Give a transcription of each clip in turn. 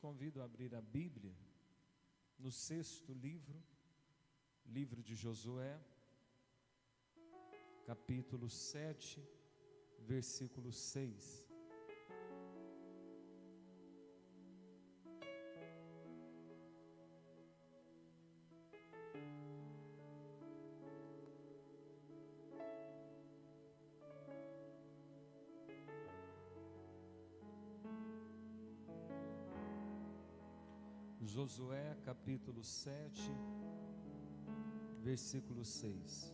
convido a abrir a Bíblia no 6º livro de Josué, capítulo 7, versículo 6. Josué capítulo 7, versículo 6.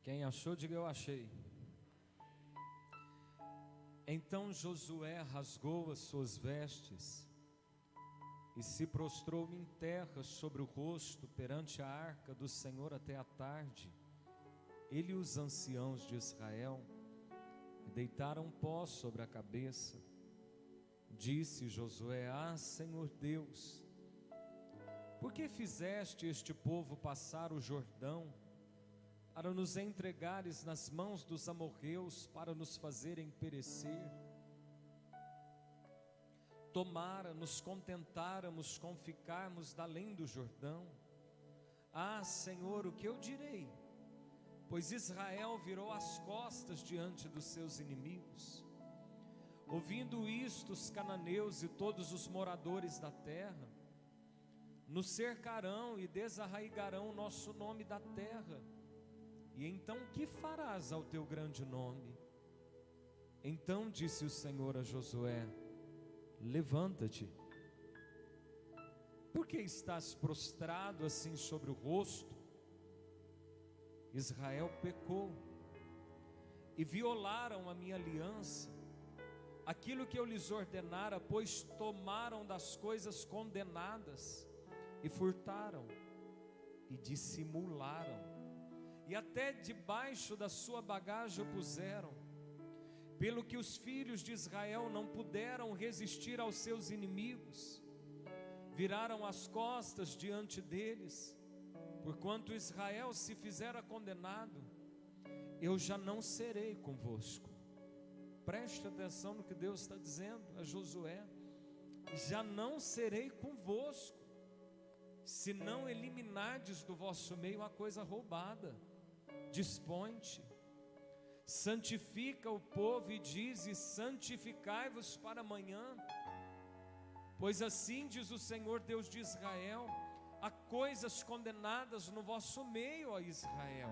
Quem achou, diga eu achei. Então Josué rasgou as suas vestes e se prostrou em terra sobre o rosto perante a arca do Senhor até a tarde. Ele e os anciãos de Israel e deitaram pó sobre a cabeça. Disse Josué: Ah, Senhor Deus, por que fizeste este povo passar o Jordão para nos entregares nas mãos dos amorreus, para nos fazerem perecer? Tomara nos contentáramos com ficarmos da além do Jordão. Ah, Senhor, o que eu direi? Pois Israel virou as costas diante dos seus inimigos. Ouvindo isto, os cananeus e todos os moradores da terra nos cercarão e desarraigarão o nosso nome da terra. E então que farás ao teu grande nome? Então disse o Senhor a Josué: Levanta-te. Por que estás prostrado assim sobre o rosto? Israel pecou e violaram a minha aliança, aquilo que eu lhes ordenara, pois tomaram das coisas condenadas e furtaram e dissimularam, e até debaixo da sua bagagem o puseram. Pelo que os filhos de Israel não puderam resistir aos seus inimigos, viraram as costas diante deles. Porquanto Israel se fizera condenado, eu já não serei convosco. Preste atenção no que Deus está dizendo a Josué: já não serei convosco, se não eliminardes do vosso meio a coisa roubada. Dispõe-te, santifica o povo e dize: santificai-vos para amanhã. Pois assim diz o Senhor Deus de Israel: há coisas condenadas no vosso meio, ó Israel.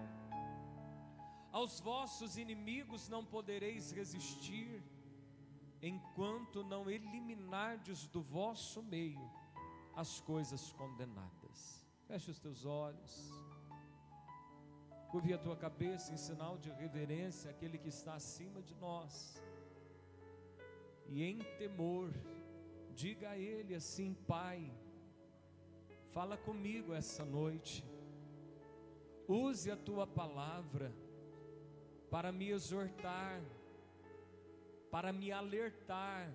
Aos vossos inimigos não podereis resistir, enquanto não eliminardes do vosso meio as coisas condenadas. Feche os teus olhos, curve a tua cabeça em sinal de reverência àquele que está acima de nós, e em temor diga a Ele assim: Pai, fala comigo essa noite, use a tua palavra para me exortar, para me alertar,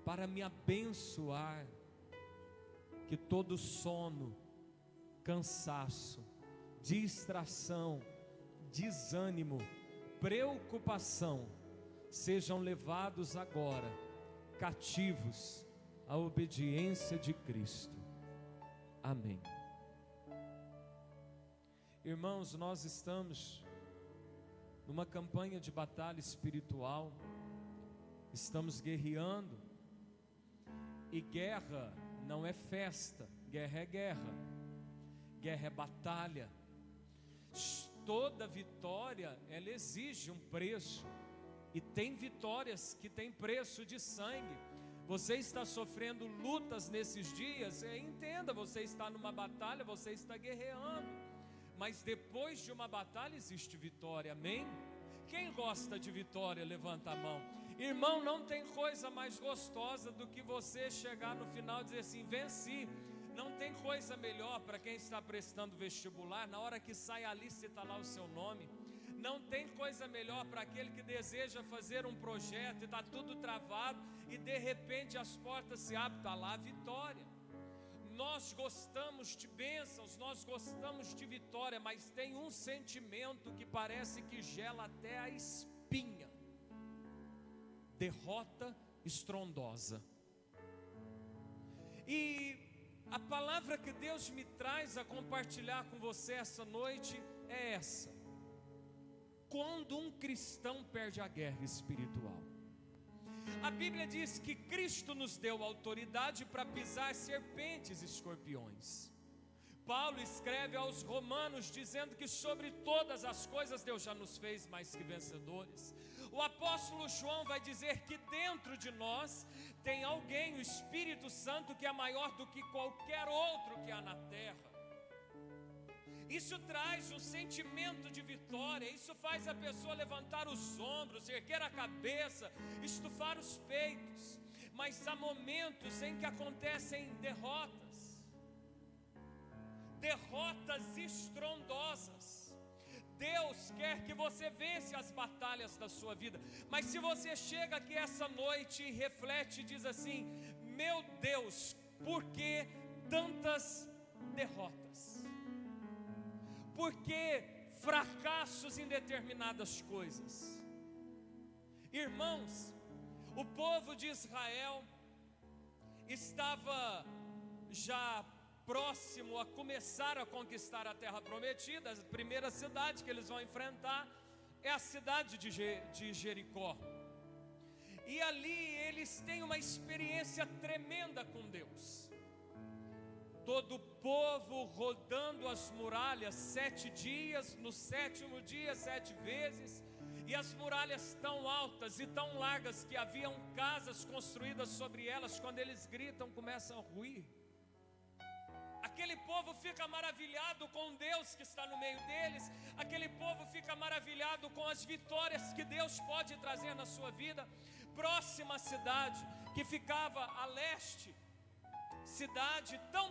para me abençoar. Que todo sono, cansaço, distração, desânimo, preocupação sejam levados agora cativos à obediência de Cristo. Amém. Irmãos, nós estamos numa campanha de batalha espiritual, estamos guerreando, e guerra não é festa, guerra é guerra, guerra é batalha. Toda vitória, ela exige um preço, e tem vitórias que têm preço de sangue. Você está sofrendo lutas nesses dias, entenda, você está numa batalha, você está guerreando, mas depois de uma batalha existe vitória, amém? Quem gosta de vitória, levanta a mão. Irmão, não tem coisa mais gostosa do que você chegar no final e dizer assim: venci. Não tem coisa melhor para quem está prestando vestibular, na hora que sai a lista e está lá o seu nome. Não tem coisa melhor para aquele que deseja fazer um projeto e está tudo travado e de repente as portas se abrem, está lá a vitória. Nós gostamos de bênçãos, nós gostamos de vitória, mas tem um sentimento que parece que gela até a espinha: derrota estrondosa. E a palavra que Deus me traz a compartilhar com você essa noite é essa: quando um cristão perde a guerra espiritual. A Bíblia diz que Cristo nos deu autoridade para pisar serpentes e escorpiões. Paulo escreve aos Romanos dizendo que sobre todas as coisas Deus já nos fez mais que vencedores. O apóstolo João vai dizer que dentro de nós tem alguém, o Espírito Santo, que é maior do que qualquer outro que há na terra. Isso traz um sentimento de vitória, isso faz a pessoa levantar os ombros, erguer a cabeça, estufar os peitos. Mas há momentos em que acontecem derrotas estrondosas. Deus quer que você vença as batalhas da sua vida, mas se você chega aqui essa noite e reflete e diz assim: meu Deus, por que tantas derrotas? Por que fracassos em determinadas coisas? Irmãos, o povo de Israel estava já próximo a começar a conquistar a terra prometida. A primeira cidade que eles vão enfrentar é a cidade de Jericó. E ali eles têm uma experiência tremenda com Deus. Todo o povo rodando as muralhas 7 dias, no 7º dia 7 vezes, e as muralhas tão altas e tão largas que haviam casas construídas sobre elas, quando eles gritam, começam a ruir. Aquele povo fica maravilhado com Deus que está no meio deles, aquele povo fica maravilhado com as vitórias que Deus pode trazer na sua vida. Próxima à cidade, que ficava a leste, cidade tão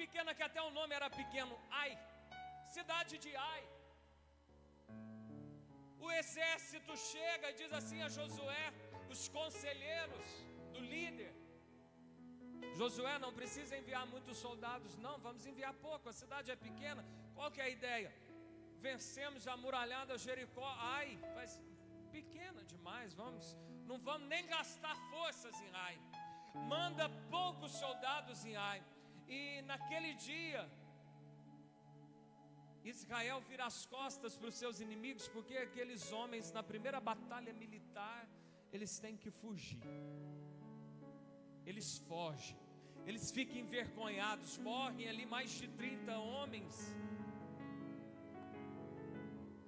pequena que até o nome era pequeno, Ai, cidade de Ai. O exército chega e diz assim a Josué, os conselheiros do líder: Josué, não precisa enviar muitos soldados, não, vamos enviar pouco, a cidade é pequena. Qual que é a ideia? Vencemos a muralhada Jericó. Ai, mas pequena demais, não vamos nem gastar forças em Ai. Manda poucos soldados em Ai. E naquele dia Israel vira as costas para os seus inimigos, porque aqueles homens na primeira batalha militar, eles têm que fugir. Eles fogem, eles ficam envergonhados, morrem ali mais de 30 homens.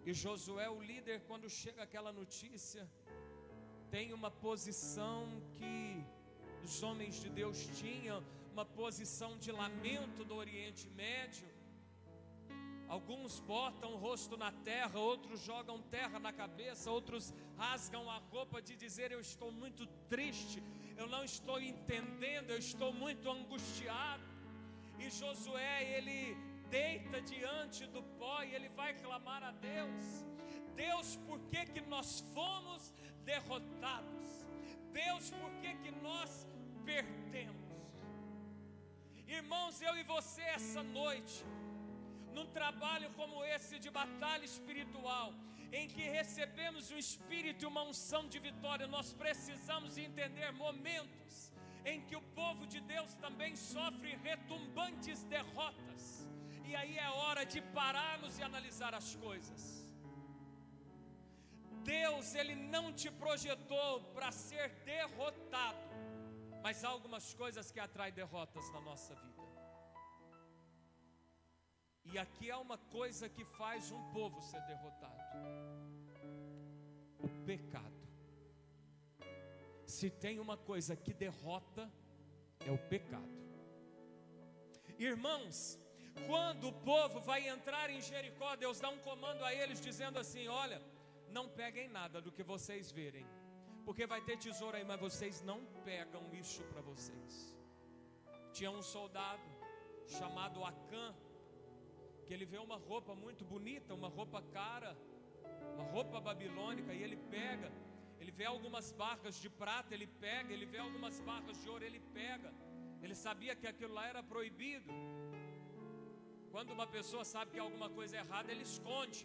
E Josué, o líder, quando chega aquela notícia, tem uma posição que os homens de Deus tinham, uma posição de lamento do Oriente Médio. Alguns botam o rosto na terra, outros jogam terra na cabeça, outros rasgam a roupa de dizer: eu estou muito triste, eu não estou entendendo, eu estou muito angustiado. E Josué, ele deita diante do pó e ele vai clamar a Deus: Deus, por que que nós fomos derrotados? Deus, por que que nós perdemos? Irmãos, eu e você essa noite, num trabalho como esse de batalha espiritual, em que recebemos um espírito e uma unção de vitória, nós precisamos entender momentos em que o povo de Deus também sofre retumbantes derrotas. E aí é hora de pararmos e analisar as coisas. Deus, Ele não te projetou para ser derrotado, mas há algumas coisas que atraem derrotas na nossa vida. E aqui há uma coisa que faz um povo ser derrotado: o pecado. Se tem uma coisa que derrota, é o pecado. Irmãos, quando o povo vai entrar em Jericó, Deus dá um comando a eles dizendo assim: olha, não peguem nada do que vocês verem, porque vai ter tesouro aí, mas vocês não pegam isso para vocês. Tinha um soldado chamado Acã, que ele vê uma roupa muito bonita, uma roupa cara, uma roupa babilônica, e ele pega, ele vê algumas barras de prata, ele pega, ele vê algumas barras de ouro, ele pega. Ele sabia que aquilo lá era proibido. Quando uma pessoa sabe que alguma coisa é errada, ele esconde.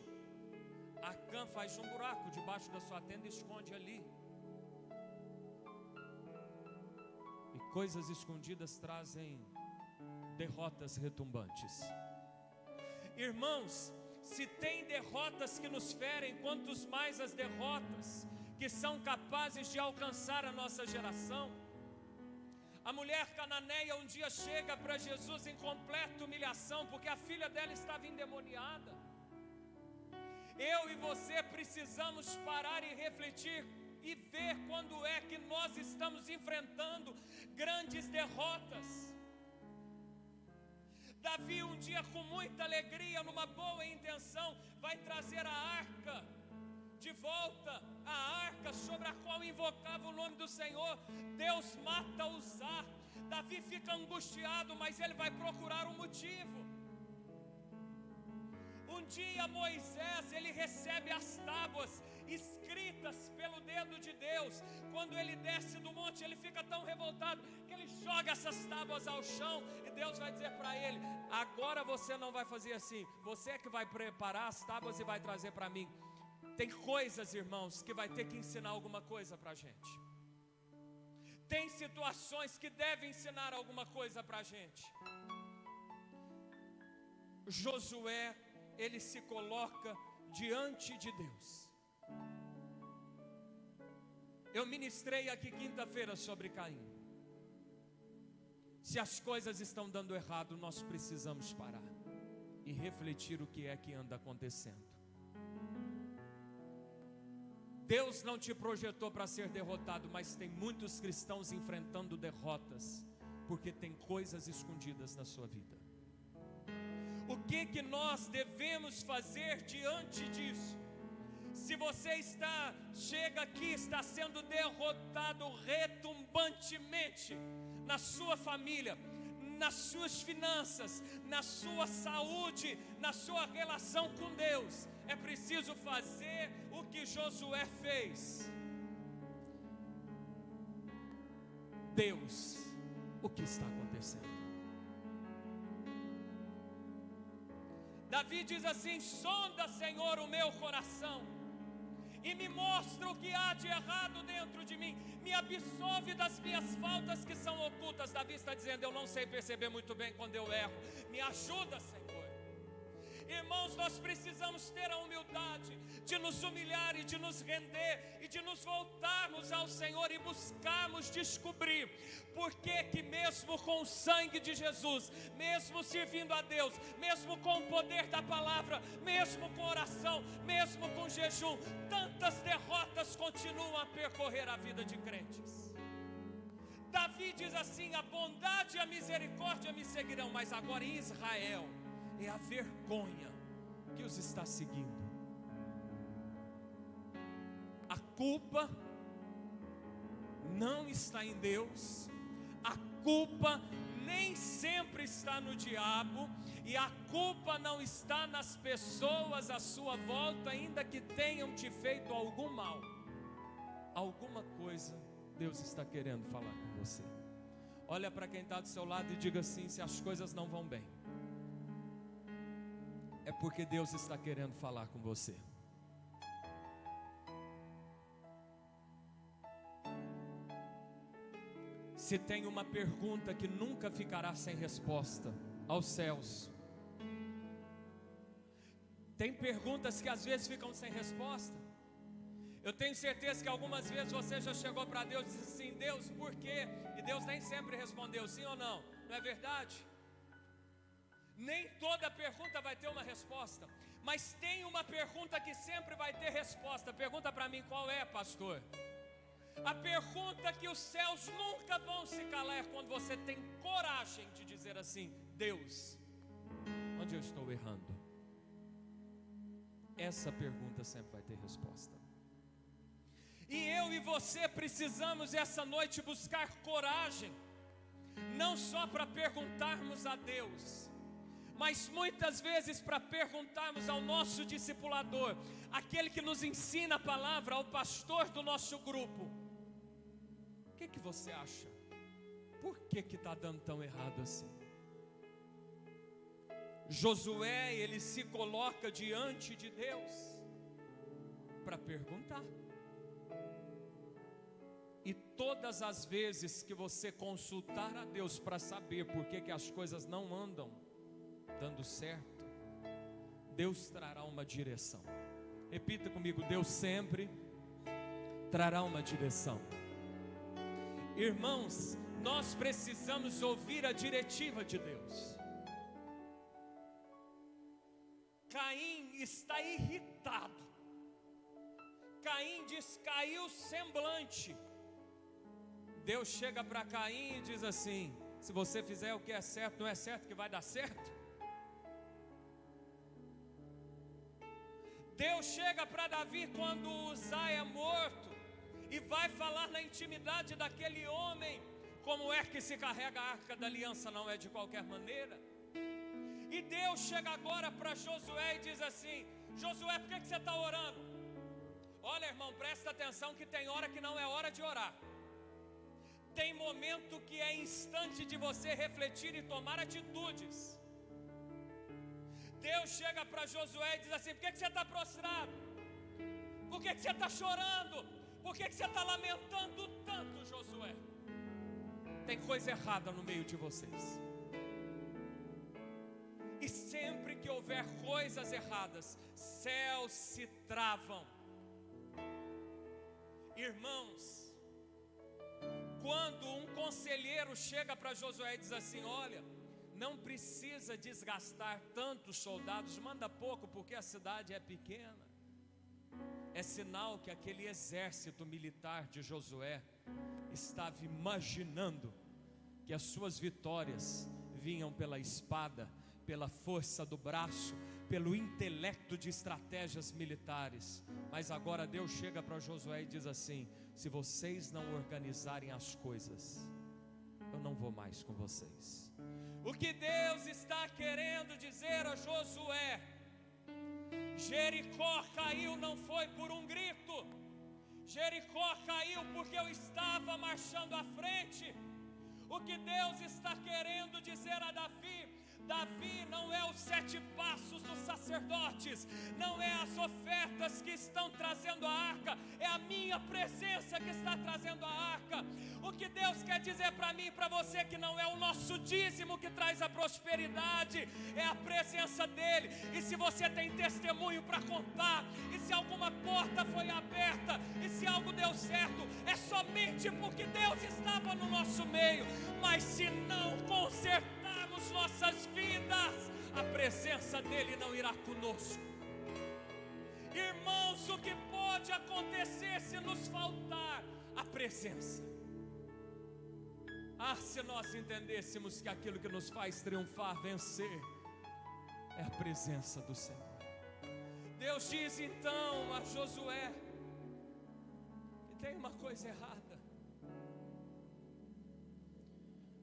Acã faz um buraco debaixo da sua tenda e esconde ali. E coisas escondidas trazem derrotas retumbantes. Irmãos, se tem derrotas que nos ferem, quantos mais as derrotas que são capazes de alcançar a nossa geração. A mulher cananeia um dia chega para Jesus em completa humilhação, porque a filha dela estava endemoniada. Eu e você precisamos parar e refletir e ver quando é que nós estamos enfrentando grandes derrotas. Davi um dia, com muita alegria, numa boa intenção, vai trazer a arca de volta, a arca sobre a qual invocava o nome do Senhor. Deus mata Uzá. Davi fica angustiado, mas ele vai procurar um motivo. Um dia Moisés, ele recebe as tábuas escritas pelo dedo de Deus. Quando ele desce do monte, ele fica tão revoltado que ele joga essas tábuas ao chão, e Deus vai dizer para ele: agora você não vai fazer assim, você é que vai preparar as tábuas e vai trazer para mim. Tem coisas, irmãos, que vai ter que ensinar alguma coisa para a gente. Tem situações que devem ensinar alguma coisa para a gente. Josué, ele se coloca diante de Deus. Eu ministrei aqui quinta-feira sobre Caim. Se as coisas estão dando errado, nós precisamos parar e refletir o que é que anda acontecendo. Deus não te projetou para ser derrotado, mas tem muitos cristãos enfrentando derrotas, porque tem coisas escondidas na sua vida. O que nós devemos fazer diante disso? Se você chega aqui, está sendo derrotado retumbantemente na sua família, nas suas finanças, na sua saúde, na sua relação com Deus, é preciso fazer o que Josué fez. Deus, o que está acontecendo? Davi diz assim: sonda, Senhor, o meu coração e me mostra o que há de errado dentro de mim, me absolve das minhas faltas que são ocultas. Davi está dizendo: eu não sei perceber muito bem quando eu erro, me ajuda, Senhor. Irmãos, nós precisamos ter a humildade de nos humilhar e de nos render e de nos voltarmos ao Senhor e buscarmos descobrir por que mesmo com o sangue de Jesus, mesmo servindo a Deus, mesmo com o poder da palavra, mesmo com oração, mesmo com jejum, tantas derrotas continuam a percorrer a vida de crentes. Davi diz assim: a bondade e a misericórdia me seguirão. Mas agora em Israel é a vergonha que os está seguindo. A culpa não está em Deus, a culpa nem sempre está no diabo, e a culpa não está nas pessoas à sua volta, ainda que tenham te feito algum mal. Alguma coisa Deus está querendo falar com você. Olha para quem está do seu lado e diga assim: se as coisas não vão bem, é porque Deus está querendo falar com você. Se tem uma pergunta que nunca ficará sem resposta aos céus, tem perguntas que às vezes ficam sem resposta. Eu tenho certeza que algumas vezes você já chegou para Deus e disse assim: Deus, por quê? E Deus nem sempre respondeu sim ou não. Não é verdade? Nem toda pergunta vai ter uma resposta, mas tem uma pergunta que sempre vai ter resposta. Pergunta para mim: qual é, pastor? A pergunta que os céus nunca vão se calar é quando você tem coragem de dizer assim: Deus, onde eu estou errando? Essa pergunta sempre vai ter resposta. E eu e você precisamos essa noite buscar coragem, não só para perguntarmos a Deus, Mas muitas vezes, para perguntarmos ao nosso discipulador, aquele que nos ensina a palavra, ao pastor do nosso grupo: o que você acha? Por que está dando tão errado assim? Josué, ele se coloca diante de Deus para perguntar. E todas as vezes que você consultar a Deus para saber por que as coisas não andam dando certo, Deus trará uma direção. Repita comigo: Deus sempre trará uma direção. Irmãos, nós precisamos ouvir a diretiva de Deus. Caim está irritado. Caim descaiu o semblante. Deus chega para Caim e diz assim: se você fizer o que é certo, não é certo que vai dar certo? Deus chega para Davi quando Uzai é morto e vai falar na intimidade daquele homem como é que se carrega a arca da aliança, não é de qualquer maneira. E Deus chega agora para Josué e diz assim: Josué, por que você está orando? Olha, irmão, presta atenção que tem hora que não é hora de orar. Tem momento que é instante de você refletir e tomar atitudes. Deus chega para Josué e diz assim: por que você está prostrado? Por que você está chorando? Por que você está lamentando tanto, Josué? Tem coisa errada no meio de vocês. E sempre que houver coisas erradas, céus se travam. Irmãos, quando um conselheiro chega para Josué e diz assim: olha, não precisa desgastar tantos soldados, manda pouco porque a cidade é pequena. É sinal que aquele exército militar de Josué estava imaginando que as suas vitórias vinham pela espada, pela força do braço, pelo intelecto de estratégias militares. Mas agora Deus chega para Josué e diz assim: se vocês não organizarem as coisas, eu não vou mais com vocês. O que Deus está querendo dizer a Josué: Jericó caiu não foi por um grito, Jericó caiu porque eu estava marchando à frente. O que Deus está querendo dizer a Davi: Davi, não é os 7 passos dos sacerdotes, não é as ofertas que estão trazendo a arca, é a minha presença que está trazendo a arca. O que Deus quer dizer para mim e para você que não é o nosso dízimo que traz a prosperidade, é a presença dele. E se você tem testemunho para contar, e se alguma porta foi aberta, e se algo deu certo, é somente porque Deus estava no nosso meio. Mas se não consertarmos nossas vidas, a presença dele não irá conosco. Irmãos, o que pode acontecer se nos faltar a presença? Se nós entendêssemos que aquilo que nos faz triunfar, vencer, é a presença do Senhor. Deus diz então a Josué que tem uma coisa errada.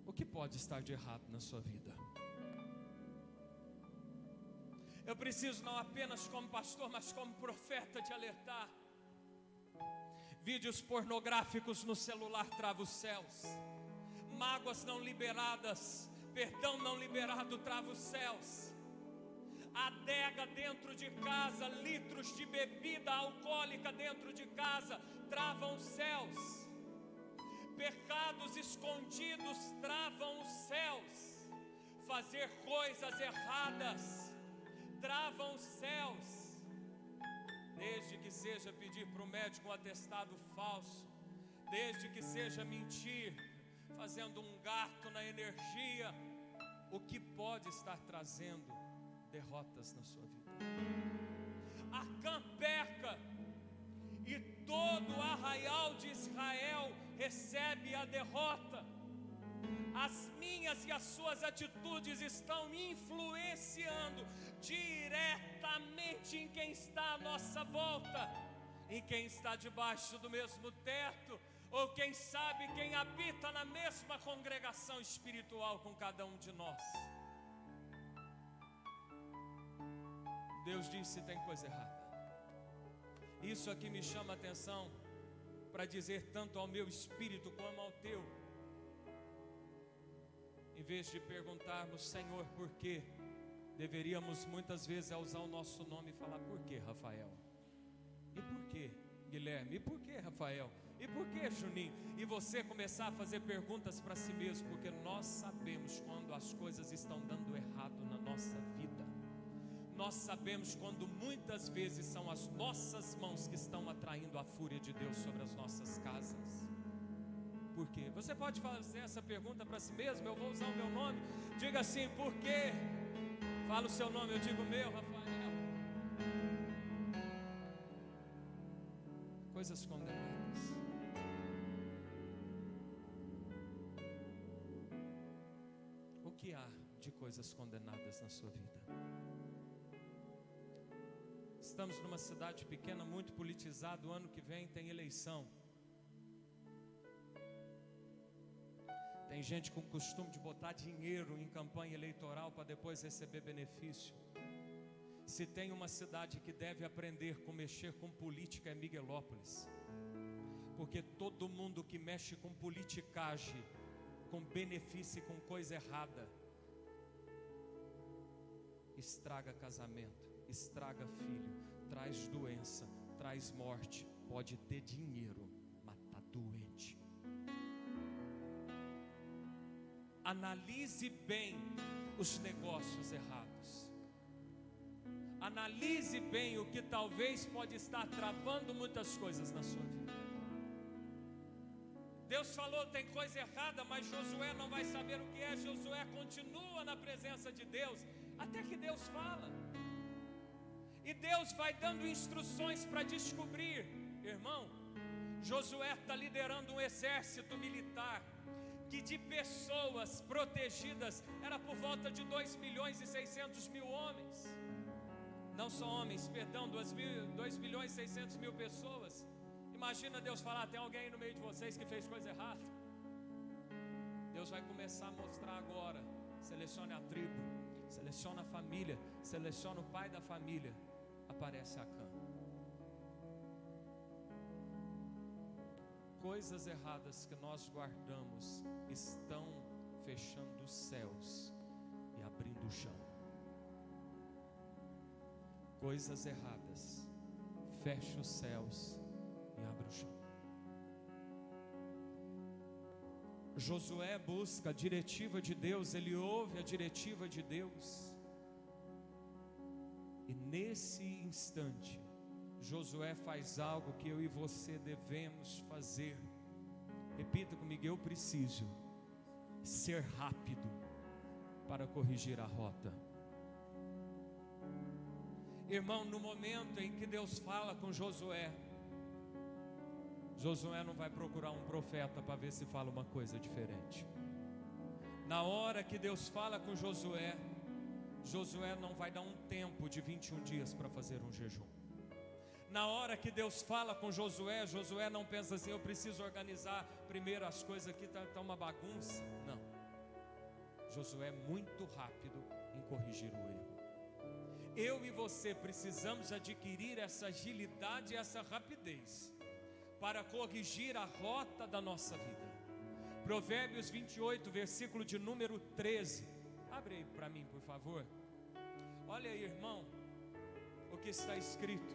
O que pode estar de errado na sua vida? Eu preciso, não apenas como pastor, mas como profeta, te alertar. Vídeos pornográficos no celular trava os céus. Mágoas não liberadas, perdão não liberado trava os céus. Adega dentro de casa, litros de bebida alcoólica dentro de casa travam os céus. Pecados escondidos travam os céus. Fazer coisas erradas travam os céus. Desde que seja pedir para o médico um atestado falso, desde que seja mentir, fazendo um gasto na energia, o que pode estar trazendo derrotas na sua vida? Acã peca e todo o arraial de Israel recebe a derrota. As minhas e as suas atitudes estão influenciando diretamente em quem está à nossa volta, em quem está debaixo do mesmo teto, ou quem sabe quem habita na mesma congregação espiritual com cada um de nós. Deus diz se tem coisa errada. Isso aqui me chama a atenção para dizer tanto ao meu espírito como ao teu. Em vez de perguntarmos, Senhor, por quê? Deveríamos muitas vezes usar o nosso nome e falar, por que, Rafael? E por que, Guilherme? E por que, Rafael? E por que, Juninho? E você começar a fazer perguntas para si mesmo, porque nós sabemos quando as coisas estão dando errado na nossa vida. Nós sabemos quando muitas vezes são as nossas mãos que estão atraindo a fúria de Deus sobre as nossas casas. Por quê? Você pode fazer essa pergunta para si mesmo. Eu vou usar o meu nome. Diga assim, por quê? Fala o seu nome, eu digo o meu, Rafael. Coisas condenadas. O que há de coisas condenadas na sua vida? Estamos numa cidade pequena, muito politizada. O ano que vem tem eleição. Tem gente com costume de botar dinheiro em campanha eleitoral para depois receber benefício. Se tem uma cidade que deve aprender com mexer com política é Miguelópolis. Porque todo mundo que mexe com politicagem, com benefício e com coisa errada, estraga casamento, estraga filho, traz doença, traz morte. Pode ter dinheiro, mas está doente. Analise bem os negócios errados. Analise bem o que talvez pode estar travando muitas coisas na sua vida. Deus falou, tem coisa errada, mas Josué não vai saber o que é. Josué continua na presença de Deus, até que Deus fala. E Deus vai dando instruções para descobrir. Irmão, Josué está liderando um exército militar que de pessoas protegidas era por volta de 2.600.000 homens. Não só homens, perdão, 2.600.000 pessoas. Imagina Deus falar, tem alguém no meio de vocês que fez coisa errada. Deus vai começar a mostrar agora. Selecione a tribo, seleciona a família, seleciona o pai da família. Aparece Acã. Coisas erradas que nós guardamos estão fechando os céus e abrindo o chão. Coisas erradas fecha os céus e abre o chão. Josué busca a diretiva de Deus, ele ouve a diretiva de Deus. E nesse instante, Josué faz algo que eu e você devemos fazer. Repita comigo, eu preciso ser rápido para corrigir a rota. Irmão, no momento em que Deus fala com Josué, Josué não vai procurar um profeta para ver se fala uma coisa diferente. Na hora que Deus fala com Josué, Josué não vai dar um tempo de 21 dias para fazer um jejum. Na hora que Deus fala com Josué, Josué não pensa assim, eu preciso organizar primeiro as coisas aqui, está uma bagunça. Não. Josué é muito rápido em corrigir o erro. Eu e você precisamos adquirir essa agilidade e essa rapidez para corrigir a rota da nossa vida. Provérbios 28, versículo de número 13. Abre aí para mim, por favor. Olha aí, irmão, o que está escrito: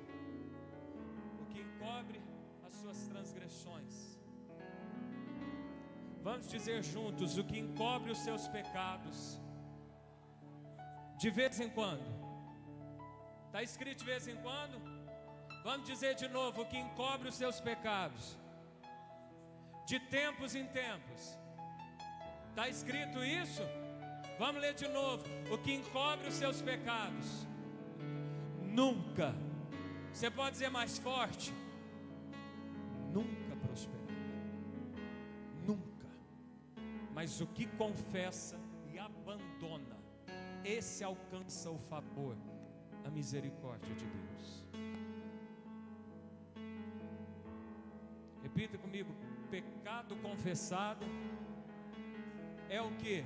o que encobre as suas transgressões. Vamos dizer juntos: o que encobre os seus pecados. De vez em quando. Está escrito de vez em quando? Vamos dizer de novo: o que encobre os seus pecados. De tempos em tempos. Está escrito isso? Vamos ler de novo: o que encobre os seus pecados. Nunca. Você pode dizer mais forte: nunca prosperará. Nunca. Mas o que confessa e abandona, esse alcança o favor, a misericórdia de Deus. Repita comigo: pecado confessado é o que?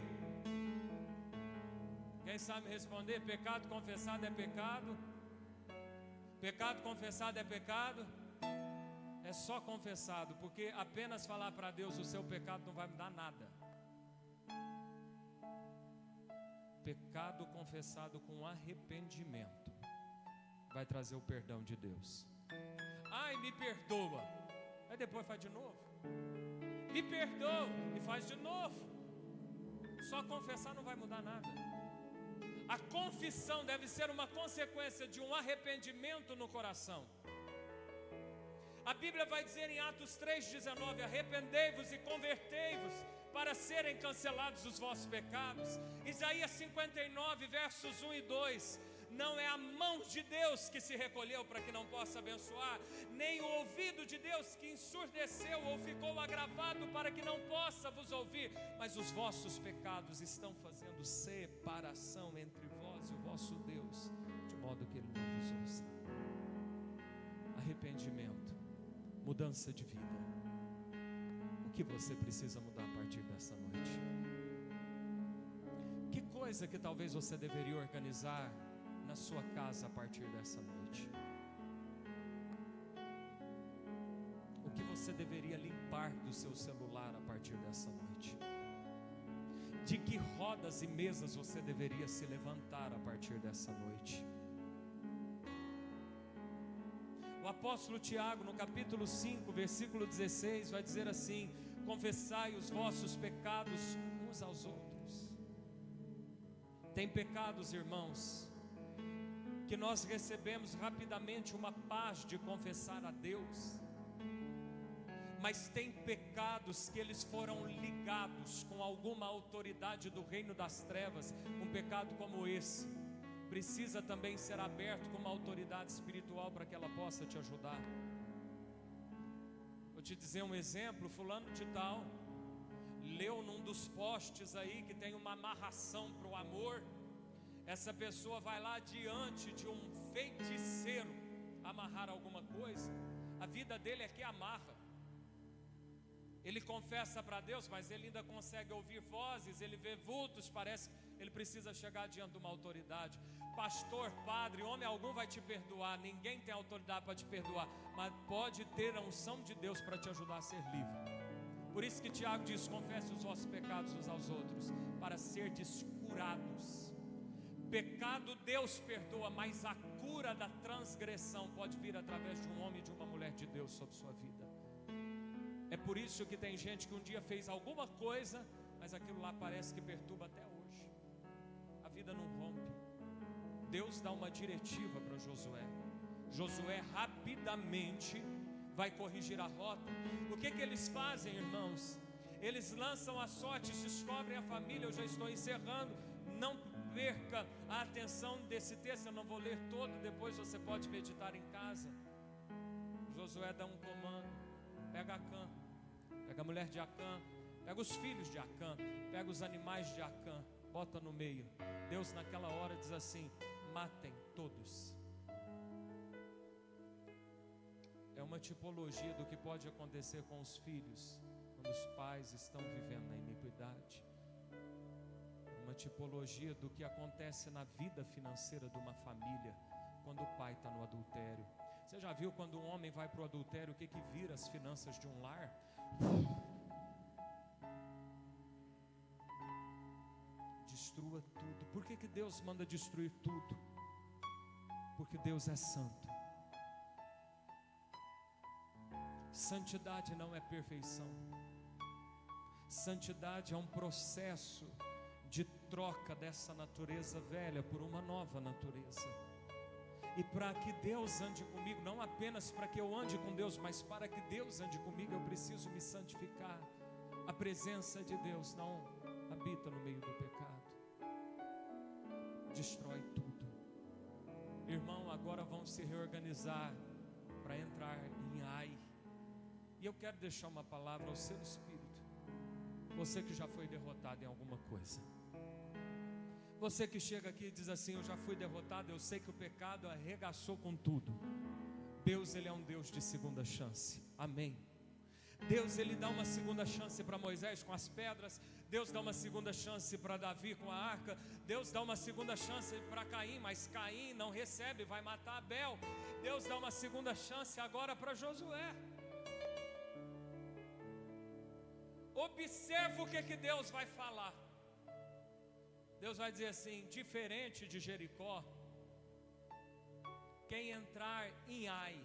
Quem sabe responder? Pecado confessado é pecado Pecado confessado é pecado? É só confessado, porque apenas falar para Deus o seu pecado não vai mudar nada. Pecado confessado com arrependimento vai trazer o perdão de Deus. Ai, me perdoa. Aí depois faz de novo. Me perdoa e faz de novo. Só confessar não vai mudar nada. A confissão deve ser uma consequência de um arrependimento no coração. A Bíblia vai dizer em Atos 3,19: arrependei-vos e convertei-vos para serem cancelados os vossos pecados. Isaías 59, versos 1 e 2: não é a mão de Deus que se recolheu para que não possa abençoar, nem o ouvido de Deus que ensurdeceu ou ficou agravado para que não possa vos ouvir, mas os vossos pecados estão fazendo separação entre vós e o vosso Deus, de modo que Ele não vos ouça. Arrependimento, mudança de vida. O que você precisa mudar a partir dessa noite? Que coisa que talvez você deveria organizar na sua casa a partir dessa noite? O que você deveria limpar do seu celular a partir dessa noite? De que rodas e mesas você deveria se levantar a partir dessa noite? O apóstolo Tiago, no capítulo 5, versículo 16, vai dizer assim: confessai os vossos pecados uns aos outros. Tem pecados, irmãos, que nós recebemos rapidamente uma paz de confessar a Deus, mas tem pecados que eles foram ligados com alguma autoridade do reino das trevas. Um pecado como esse precisa também ser aberto com uma autoridade espiritual para que ela possa te ajudar. Vou te dizer um exemplo: fulano de tal leu num dos posts aí que tem uma amarração para o amor. Essa pessoa vai lá diante de um feiticeiro amarrar alguma coisa. A vida dele é que amarra. Ele confessa para Deus, mas ele ainda consegue ouvir vozes, ele vê vultos, parece que ele precisa chegar diante de uma autoridade. Pastor, padre, homem algum vai te perdoar. Ninguém tem autoridade para te perdoar, mas pode ter a unção de Deus para te ajudar a ser livre. Por isso que Tiago diz: confesse os vossos pecados uns aos outros, para serdes curados. Pecado Deus perdoa, mas a cura da transgressão pode vir através de um homem e de uma mulher de Deus sobre sua vida. É por isso que tem gente que um dia fez alguma coisa, mas aquilo lá parece que perturba até hoje. A vida não rompe. Deus dá uma diretiva para Josué. Josué rapidamente vai corrigir a rota. O que eles fazem, irmãos? Eles lançam as sortes, descobrem a família. Eu já estou encerrando. Não perca a atenção desse texto, eu não vou ler todo, depois você pode meditar em casa. Josué dá um comando: pega Acã, pega a mulher de Acã, pega os filhos de Acã, pega os animais de Acã, bota no meio. Deus naquela hora diz assim: matem todos. É uma tipologia do que pode acontecer com os filhos quando os pais estão vivendo na iniquidade. Uma tipologia do que acontece na vida financeira de uma família quando o pai está no adultério. Você já viu quando um homem vai para o adultério, o que vira as finanças de um lar? Destrua tudo. Por que Deus manda destruir tudo? Porque Deus é santo. Santidade não é perfeição. Santidade é um processo de troca dessa natureza velha por uma nova natureza. E para que Deus ande comigo, não apenas para que eu ande com Deus, mas para que Deus ande comigo, eu preciso me santificar. A presença de Deus não habita no meio do pecado. Destrói tudo. Irmão, agora vamos se reorganizar para entrar em Ai. E eu quero deixar uma palavra ao seu espírito. Você que já foi derrotado em alguma coisa. Você que chega aqui e diz assim: eu já fui derrotado, eu sei que o pecado arregaçou com tudo. Deus, Ele é um Deus de segunda chance. Amém. Deus, ele dá uma segunda chance para Moisés com as pedras. Deus dá uma segunda chance para Davi com a arca. Deus dá uma segunda chance para Caim, mas Caim não recebe, vai matar Abel. Deus dá uma segunda chance agora para Josué. Observa o que Deus vai falar. Deus vai dizer assim: diferente de Jericó, quem entrar em Ai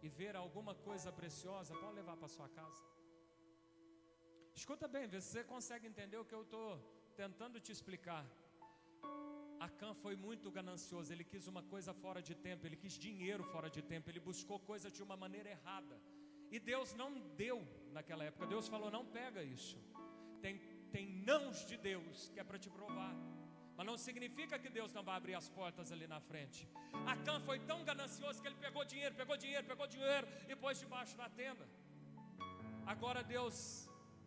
e ver alguma coisa preciosa, pode levar para sua casa. Escuta bem, vê se você consegue entender o que eu estou tentando te explicar. Acã foi muito ganancioso, ele quis uma coisa fora de tempo, ele quis dinheiro fora de tempo, ele buscou coisa de uma maneira errada. E Deus não deu naquela época. Deus falou: não pega isso. Tem nãos de Deus que é para te provar. Mas não significa que Deus não vai abrir as portas ali na frente. Acã foi tão ganancioso que ele pegou dinheiro e pôs debaixo da tenda. Agora Deus,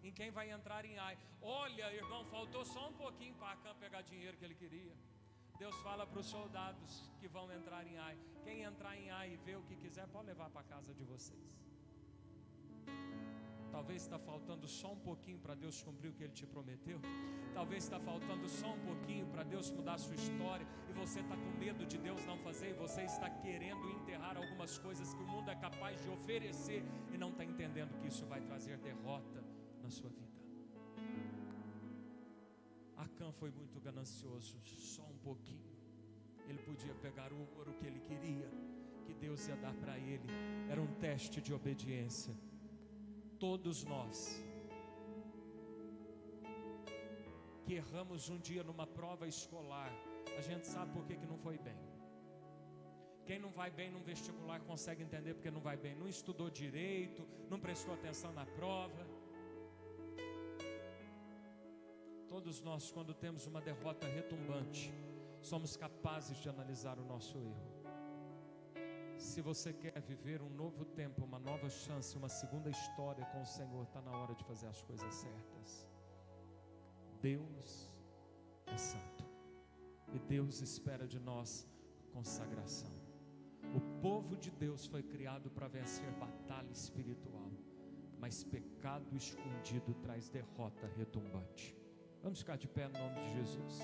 em quem vai entrar em Ai? Olha, irmão, faltou só um pouquinho para Acã pegar dinheiro que ele queria. Deus fala para os soldados que vão entrar em Ai: quem entrar em Ai e ver o que quiser, pode levar para a casa de vocês. Talvez está faltando só um pouquinho para Deus cumprir o que Ele te prometeu. Talvez está faltando só um pouquinho para Deus mudar a sua história. E você está com medo de Deus não fazer. E você está querendo enterrar algumas coisas que o mundo é capaz de oferecer. E não está entendendo que isso vai trazer derrota na sua vida. Acã foi muito ganancioso, só um pouquinho. Ele podia pegar o ouro que ele queria, que Deus ia dar para ele. Era um teste de obediência. Todos nós que erramos um dia numa prova escolar, a gente sabe por que não foi bem. Quem não vai bem num vestibular consegue entender porque não vai bem. Não estudou direito, não prestou atenção na prova. Todos nós, quando temos uma derrota retumbante, somos capazes de analisar o nosso erro. Se você quer viver um novo tempo, uma nova chance, uma segunda história com o Senhor, está na hora de fazer as coisas certas. Deus é santo e Deus espera de nós consagração. O povo de Deus foi criado para vencer batalha espiritual, mas pecado escondido traz derrota retumbante. Vamos ficar de pé no nome de Jesus.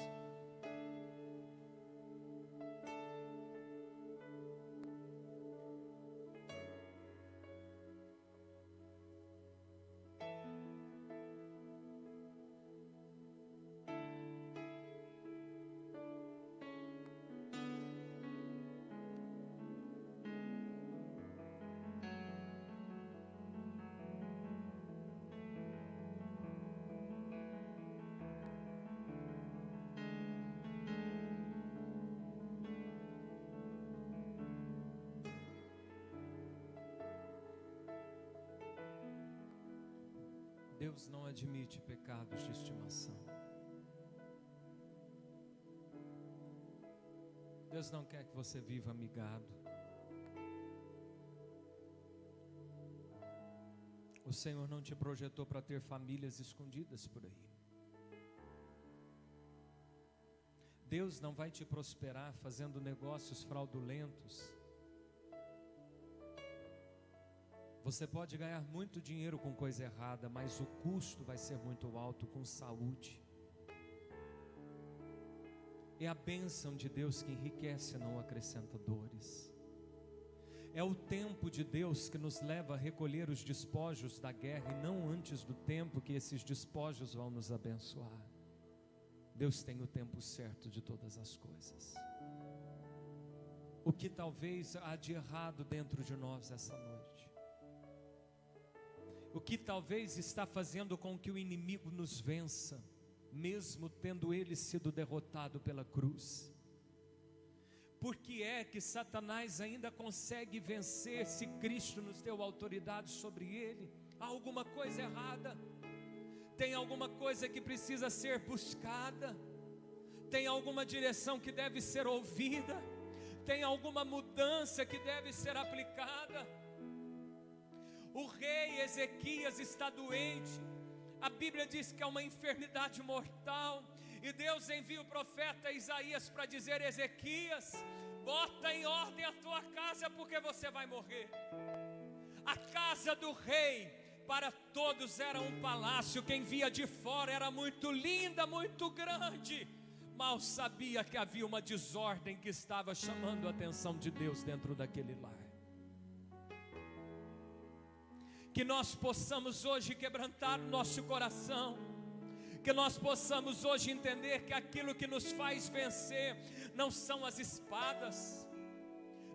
Deus não admite pecados de estimação. Deus não quer que você viva amigado. O Senhor não te projetou para ter famílias escondidas por aí. Deus não vai te prosperar fazendo negócios fraudulentos. Você pode ganhar muito dinheiro com coisa errada, mas o custo vai ser muito alto com saúde. É a bênção de Deus que enriquece, não acrescenta dores. É o tempo de Deus que nos leva a recolher os despojos da guerra, e não antes do tempo que esses despojos vão nos abençoar. Deus tem o tempo certo de todas as coisas. O que talvez há de errado dentro de nós essa noite? O que talvez está fazendo com que o inimigo nos vença, mesmo tendo ele sido derrotado pela cruz? Por que é que Satanás ainda consegue vencer se Cristo nos deu autoridade sobre ele? Há alguma coisa errada? Tem alguma coisa que precisa ser buscada? Tem alguma direção que deve ser ouvida? Tem alguma mudança que deve ser aplicada? O rei Ezequias está doente. A Bíblia diz que é uma enfermidade mortal. E Deus envia o profeta Isaías para dizer: Ezequias, bota em ordem a tua casa, porque você vai morrer. A casa do rei para todos era um palácio, quem via de fora era muito linda, muito grande. Mal sabia que havia uma desordem que estava chamando a atenção de Deus dentro daquele lar. Que nós possamos hoje quebrantar o nosso coração, que nós possamos hoje entender que aquilo que nos faz vencer não são as espadas,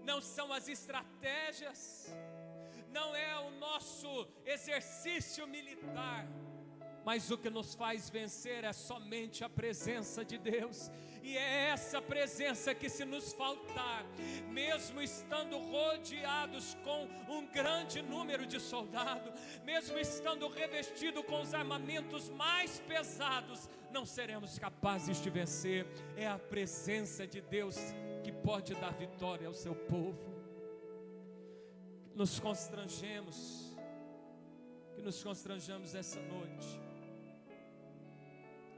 não são as estratégias, não é o nosso exercício militar, mas o que nos faz vencer é somente a presença de Deus. E é essa presença que, se nos faltar, mesmo estando rodeados com um grande número de soldados, mesmo estando revestido com os armamentos mais pesados, não seremos capazes de vencer. É a presença de Deus que pode dar vitória ao seu povo. Que nos constranjamos essa noite,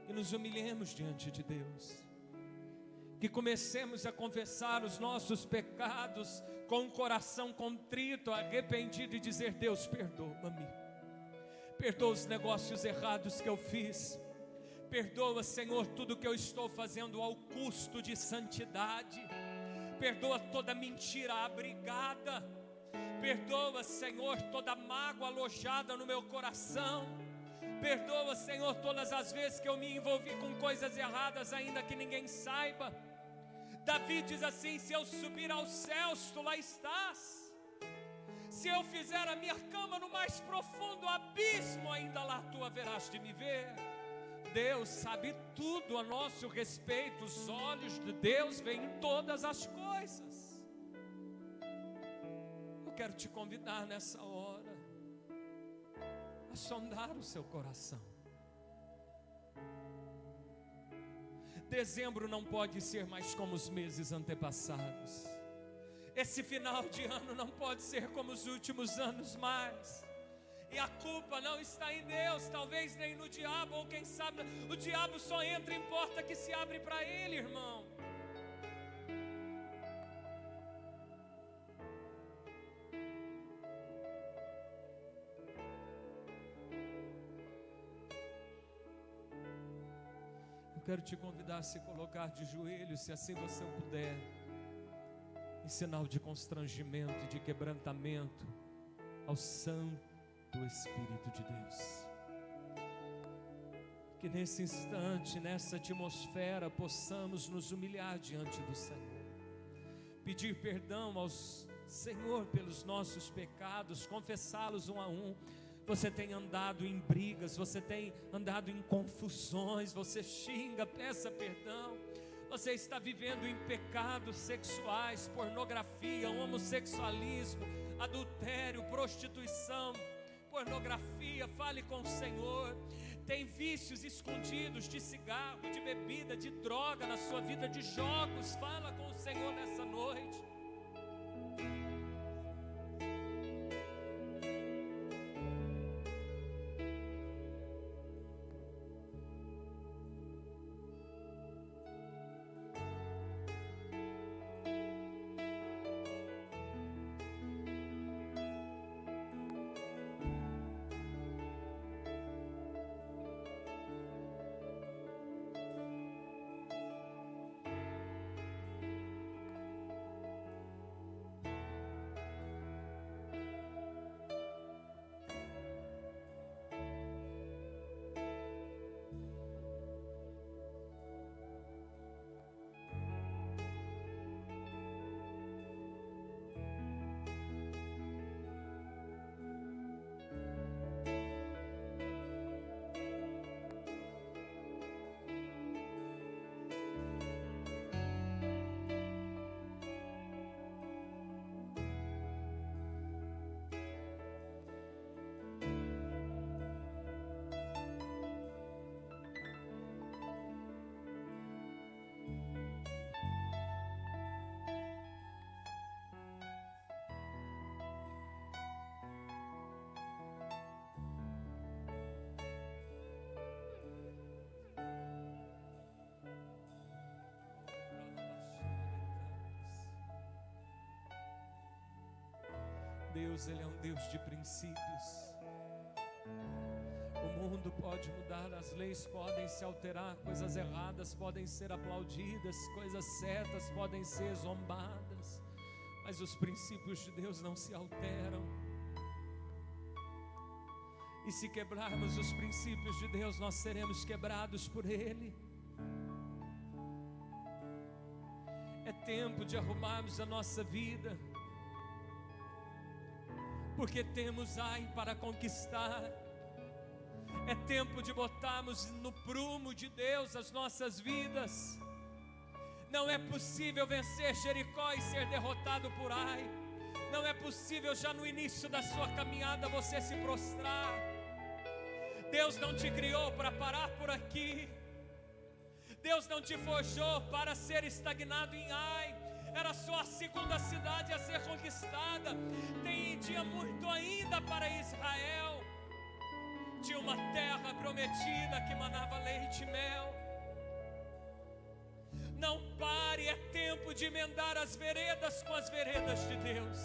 que nos humilhemos diante de Deus, que comecemos a confessar os nossos pecados com um coração contrito, arrependido, e dizer: Deus, perdoa-me, perdoa os negócios errados que eu fiz, perdoa, Senhor, tudo que eu estou fazendo ao custo de santidade, perdoa toda mentira abrigada, perdoa, Senhor, toda mágoa alojada no meu coração. Perdoa, Senhor, todas as vezes que eu me envolvi com coisas erradas, ainda que ninguém saiba. Davi diz assim: se eu subir aos céus, tu lá estás. Se eu fizer a minha cama no mais profundo abismo, ainda lá tu haverás de me ver. Deus sabe tudo a nosso respeito. Os olhos de Deus veem todas as coisas. Eu quero te convidar nessa hora a sondar o seu coração. Dezembro não pode ser mais como os meses antepassados. Esse final de ano não pode ser como os últimos anos mais. E a culpa não está em Deus, talvez nem no diabo, ou quem sabe, o diabo só entra em porta que se abre para ele, irmão. Quero te convidar a se colocar de joelhos, se assim você puder, em sinal de constrangimento e de quebrantamento ao Santo Espírito de Deus. Que nesse instante, nessa atmosfera, possamos nos humilhar diante do Senhor, pedir perdão ao Senhor pelos nossos pecados, confessá-los um a um. Você tem andado em brigas, você tem andado em confusões, você xinga, peça perdão. Você está vivendo em pecados sexuais, pornografia, homossexualismo, adultério, prostituição, pornografia. Fale com o Senhor. Tem vícios escondidos de cigarro, de bebida, de droga na sua vida, de jogos. Fala com o Senhor nessa noite. Deus, Ele é um Deus de princípios. mundo pode mudar, as leis podem se alterar, coisas erradas podem ser aplaudidas, coisas certas podem ser zombadas, mas os princípios de Deus não se alteram. E se quebrarmos os princípios de Deus, nós seremos quebrados por Ele. É tempo de arrumarmos a nossa vida, porque temos para conquistar. É tempo de botarmos no prumo de Deus as nossas vidas. Não é possível vencer Jericó e ser derrotado por Ai. Não é possível já no início da sua caminhada você se prostrar. Deus não te criou para parar por aqui. Deus não te forjou para ser estagnado em Ai. Era só a segunda cidade a ser conquistada. Tinha muito ainda para Israel. Tinha uma terra prometida que manava leite e mel. Não pare, é tempo de emendar as veredas com as veredas de Deus.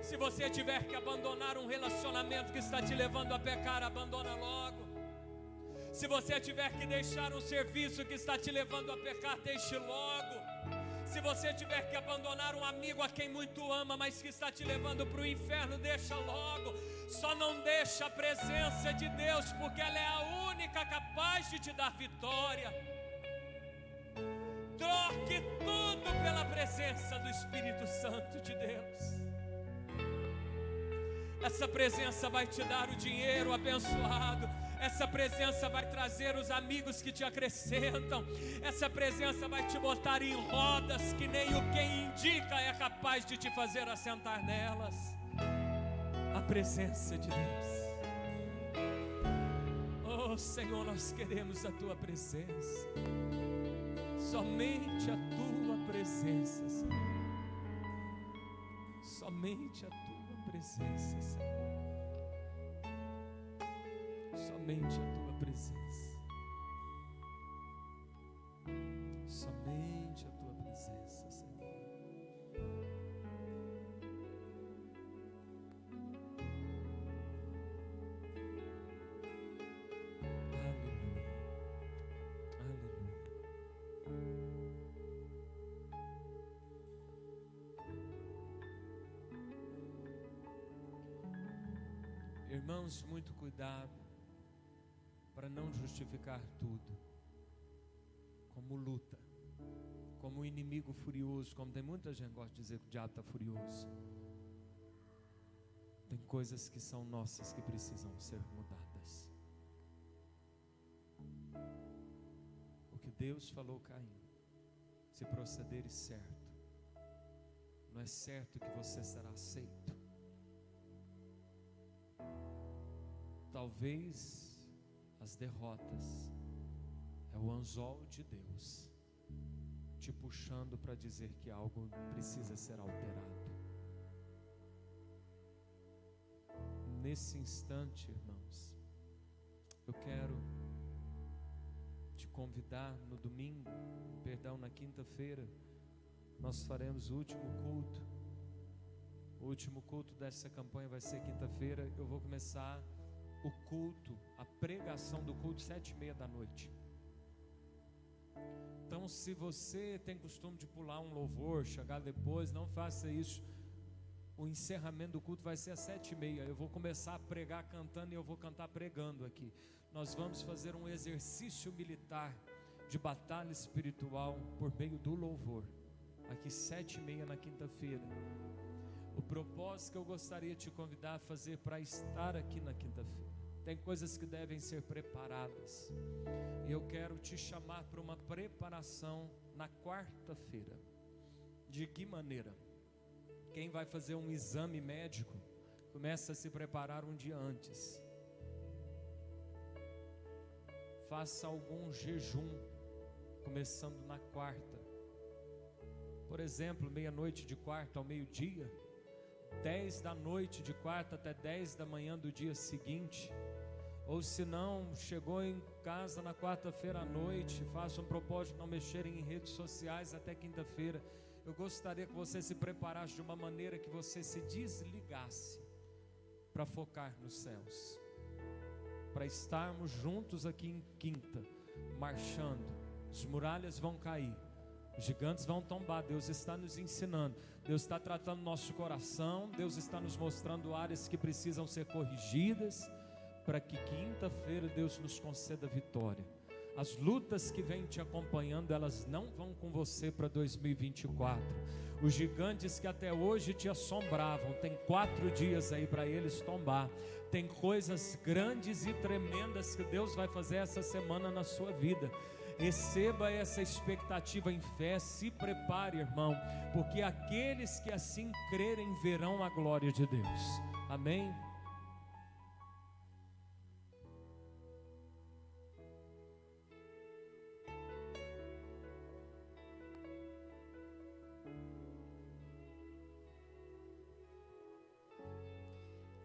Se você tiver que abandonar um relacionamento que está te levando a pecar, abandona logo. Se você tiver que deixar um serviço que está te levando a pecar, deixe logo. Se você tiver que abandonar um amigo a quem muito ama, mas que está te levando para o inferno, deixa logo. Só não deixa a presença de Deus, porque ela é a única capaz de te dar vitória. Troque tudo pela presença do Espírito Santo de Deus. Essa presença vai te dar o dinheiro abençoado. Essa presença vai trazer os amigos que te acrescentam. Essa presença vai te botar em rodas que nem o quem indica é capaz de te fazer assentar nelas. A presença de Deus. Oh Senhor, nós queremos a Tua presença. Somente a Tua presença, Senhor. Somente a Tua presença, Senhor. Somente a Tua presença. Somente a Tua presença, Senhor. Aleluia. Aleluia. Irmãos, muito cuidado para não justificar tudo como luta, como um inimigo furioso, como tem muita gente que gosta de dizer que o diabo está furioso. Tem coisas que são nossas que precisam ser mudadas. O que Deus falou, Caim, se procederes certo, não é certo que você será aceito. Talvez as derrotas é o anzol de Deus te puxando para dizer que algo precisa ser alterado. Nesse instante, irmãos, eu quero te convidar no domingo, na quinta-feira, nós faremos o último culto. O último culto dessa campanha vai ser quinta-feira. Eu vou começar o culto, a pregação do culto 7:30 da noite. Então, se você tem costume de pular um louvor, chegar depois, não faça isso. O encerramento do culto vai ser às 7:30. Eu vou começar a pregar cantando e eu vou cantar pregando aqui. Nós vamos fazer um exercício militar de batalha espiritual por meio do louvor, aqui 7:30 na quinta-feira. O propósito que eu gostaria de te convidar a fazer para estar aqui na quinta-feira, tem coisas que devem ser preparadas, e eu quero te chamar para uma preparação na quarta-feira. De que maneira? Quem vai fazer um exame médico, começa a se preparar um dia antes. Faça algum jejum, começando na quarta. Por exemplo, meia-noite de quarta ao meio-dia, 10 da noite de quarta até 10 da manhã do dia seguinte. Ou se não, chegou em casa na quarta-feira à noite, faça um propósito de não mexer em redes sociais até quinta-feira. Eu gostaria que você se preparasse de uma maneira que você se desligasse, para focar nos céus, para estarmos juntos aqui em quinta, marchando. As muralhas vão cair, os gigantes vão tombar. Deus está nos ensinando, Deus está tratando nosso coração, Deus está nos mostrando áreas que precisam ser corrigidas, para que quinta-feira Deus nos conceda vitória. As lutas que vêm te acompanhando, elas não vão com você para 2024. Os gigantes que até hoje te assombravam, tem 4 dias aí para eles tombar. Tem coisas grandes e tremendas que Deus vai fazer essa semana na sua vida. Receba essa expectativa em fé, se prepare, irmão, porque aqueles que assim crerem verão a glória de Deus. Amém?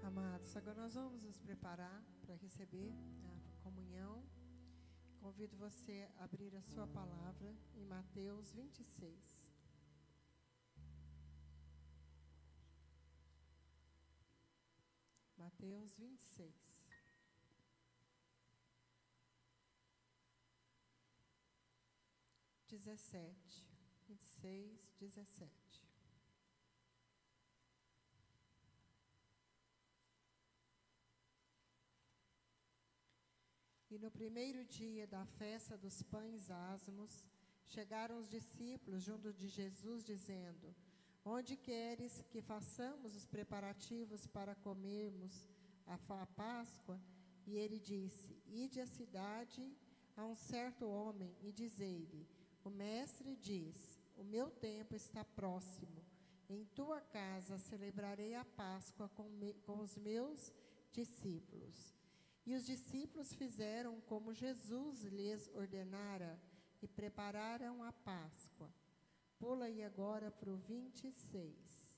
Amados, agora nós vamos nos preparar para receber a comunhão. Convido você a abrir a sua palavra em Mateus 26. Mateus 26. Dezessete. 26, 17. E no primeiro dia da festa dos pães asmos, chegaram os discípulos junto de Jesus, dizendo: Onde queres que façamos os preparativos para comermos a Páscoa? E ele disse: Ide à cidade a um certo homem e dizei-lhe: O mestre diz: O meu tempo está próximo. Em tua casa celebrarei a Páscoa com os meus discípulos. E os discípulos fizeram como Jesus lhes ordenara e prepararam a Páscoa. Pula aí agora para o 26.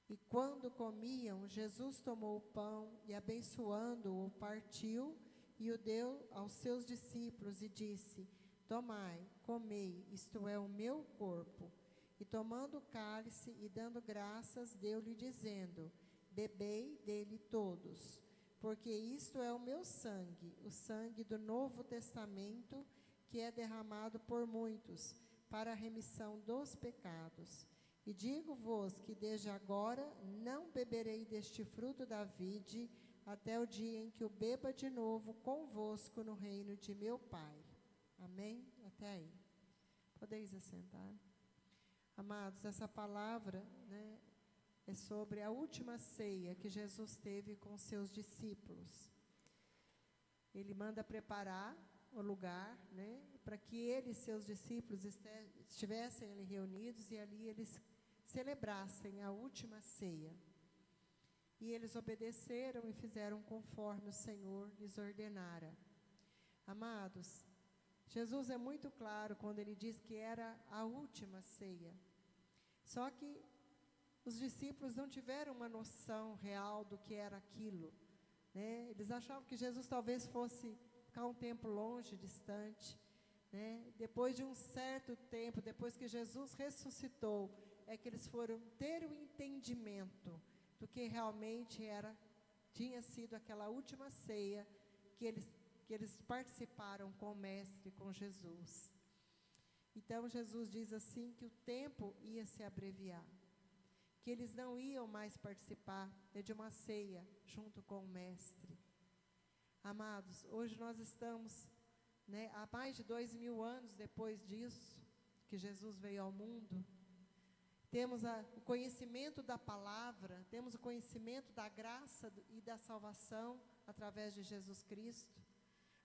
E quando comiam, Jesus tomou o pão e, abençoando-o, partiu e o deu aos seus discípulos e disse: Tomai, comei, isto é o meu corpo. E tomando o cálice e dando graças, deu-lhe dizendo: Bebei dele todos, porque isto é o meu sangue, o sangue do Novo Testamento, que é derramado por muitos, para a remissão dos pecados. E digo-vos que desde agora não beberei deste fruto da vide, até o dia em que o beba de novo convosco no reino de meu Pai. Amém? Até aí. Podeis assentar. Amados, essa palavra, é sobre a última ceia que Jesus teve com seus discípulos. Ele manda preparar o lugar, para que ele e seus discípulos estivessem ali reunidos e ali eles celebrassem a última ceia. E eles obedeceram e fizeram conforme o Senhor lhes ordenara. Amados, Jesus é muito claro quando ele diz que era a última ceia. Só que os discípulos não tiveram uma noção real do que era aquilo, Eles achavam que Jesus talvez fosse ficar um tempo longe, distante, Depois de um certo tempo, depois que Jesus ressuscitou, é que eles foram ter o entendimento do que realmente tinha sido aquela última ceia que eles participaram com o Mestre, com Jesus. Então Jesus diz assim que o tempo ia se abreviar, que eles não iam mais participar de uma ceia junto com o Mestre. Amados, hoje nós estamos, há mais de 2000 anos depois disso, que Jesus veio ao mundo. Temos o conhecimento da palavra, temos o conhecimento da graça e da salvação através de Jesus Cristo.